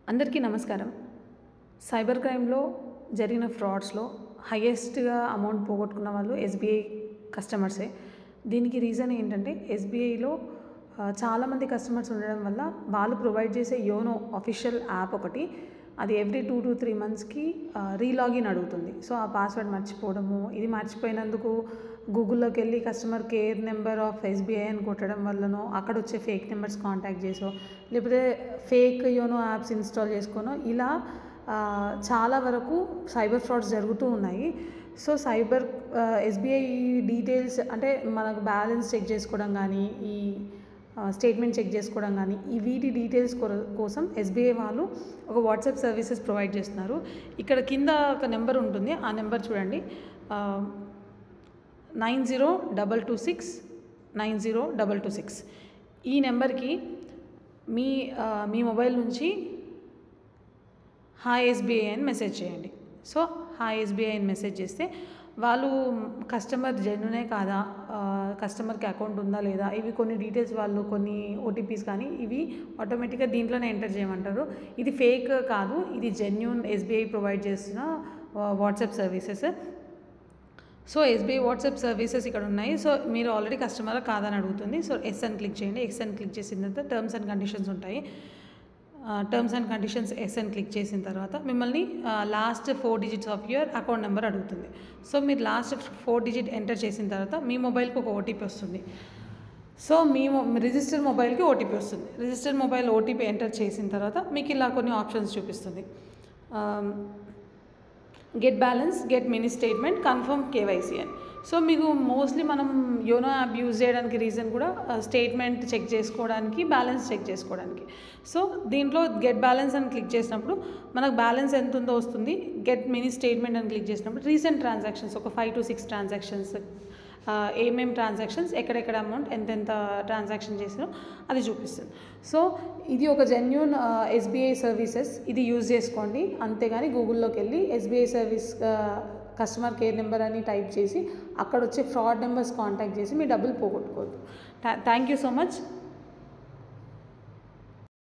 అందరికీ నమస్కారం. సైబర్ క్రైమ్‌లో జరిగిన ఫ్రాడ్స్‌లో హైయెస్ట్‌గా అమౌంట్ పోగొట్టుకున్న వాళ్ళు ఎస్‌బీఐ కస్టమర్సే. దీనికి రీజన్ ఏంటంటే ఎస్‌బీఐలో చాలామంది కస్టమర్స్ ఉండడం వల్ల వాళ్ళు ప్రొవైడ్ చేసే యోనో అఫీషియల్ యాప్ ఒకటి అది ఎవ్రీ 2-3 మంత్స్‌కి రీలాగిన్ అడుగుతుంది. సో ఆ పాస్వర్డ్ మర్చిపోవడము, ఇది మర్చిపోయినందుకు గూగుల్లోకి వెళ్ళి customer care number of SBI అని కొట్టడం వల్లనో, అక్కడ వచ్చే ఫేక్ నెంబర్స్ కాంటాక్ట్ చేసో, లేకపోతే ఫేక్ యోనో యాప్స్ ఇన్స్టాల్ చేసుకోనో ఇలా చాలా వరకు సైబర్ ఫ్రాడ్స్ జరుగుతూ ఉన్నాయి. సో ఎస్‌బీఐ డీటెయిల్స్ అంటే మనకు బ్యాలెన్స్ చెక్ చేసుకోవడం కానీ, ఈ స్టేట్మెంట్ చెక్ చేసుకోవడం కానీ, ఈ వీటి డీటెయిల్స్ కోసం ఎస్‌బీఐ వాళ్ళు ఒక వాట్సాప్ సర్వీసెస్ ప్రొవైడ్ చేస్తున్నారు. ఇక్కడ కింద ఒక నెంబర్ ఉంటుంది, ఆ నెంబర్ చూడండి, 9022690226. ఈ నెంబర్కి మీ మొబైల్ నుంచి హాయ్ ఎస్‌బీఐ అని మెసేజ్ చేయండి. సో హాయ్ ఎస్‌బీఐ అని మెసేజ్ చేస్తే వాళ్ళు కస్టమర్ జెన్యునే కాదా, కస్టమర్కి అకౌంట్ ఉందా లేదా, ఇవి కొన్ని డీటెయిల్స్ వాళ్ళు కొన్ని ఓటీపీస్ కానీ ఇవి ఆటోమేటిక్గా దీంట్లోనే ఎంటర్ చేయమంటారు. ఇది ఫేక్ కాదు, ఇది జెన్యూన్ ఎస్‌బీఐ ప్రొవైడ్ చేస్తున్న WhatsApp services. So SBI WhatsApp services ఇక్కడ ఉన్నాయి. సో మీరు ఆల్రెడీ కస్టమర్ కాదని అడుగుతుంది. సో ఎస్ అని క్లిక్ చేయండి. ఎస్ అని క్లిక్ చేసిన తర్వాత టర్మ్స్ అండ్ కండిషన్స్ ఉంటాయి. టర్మ్స్ అండ్ కండిషన్స్ ఎస్ అని క్లిక్ చేసిన తర్వాత మిమ్మల్ని last 4 digits of your account number అడుగుతుంది. సో మీరు లాస్ట్ 4 డిజిట్ ఎంటర్ చేసిన తర్వాత మీ మొబైల్కి ఒక ఓటీపీ వస్తుంది. సో మీ రిజిస్టర్ మొబైల్కి ఓటీపీ వస్తుంది. రిజిస్టర్ మొబైల్ ఓటీపీ ఎంటర్ చేసిన తర్వాత మీకు ఇలా కొన్ని ఆప్షన్స్ చూపిస్తుంది. Get balance, get mini statement, confirm KYC అని. సో మీకు మోస్ట్లీ మనం యోనో యాప్ యూజ్ చేయడానికి రీజన్ కూడా స్టేట్మెంట్ చెక్ చేసుకోవడానికి, బ్యాలెన్స్ చెక్ చేసుకోవడానికి. సో దీంట్లో గెట్ బ్యాలెన్స్ అని క్లిక్ చేసినప్పుడు మనకు బ్యాలెన్స్ ఎంత ఉందో వస్తుంది. గెట్ మినీ స్టేట్మెంట్ అని క్లిక్ చేసినప్పుడు రీసెంట్ ట్రాన్సాక్షన్స్ ఒక 5 to 6 ట్రాన్సాక్షన్స్, ఏమేం ట్రాన్సాక్షన్స్, ఎక్కడెక్కడ అమౌంట్ ఎంతెంత ట్రాన్సాక్షన్ చేసినో అది చూపిస్తుంది. సో ఇది ఒక జెన్యూన్ ఎస్‌బీఐ సర్వీసెస్, ఇది యూజ్ చేసుకోండి. అంతేగాని గూగుల్లోకి వెళ్ళి SBI service customer care number అని టైప్ చేసి అక్కడ వచ్చే ఫ్రాడ్ నెంబర్స్ కాంటాక్ట్ చేసి మీ డబ్బులు పోగొట్టుకోవద్దు. Thank you so much.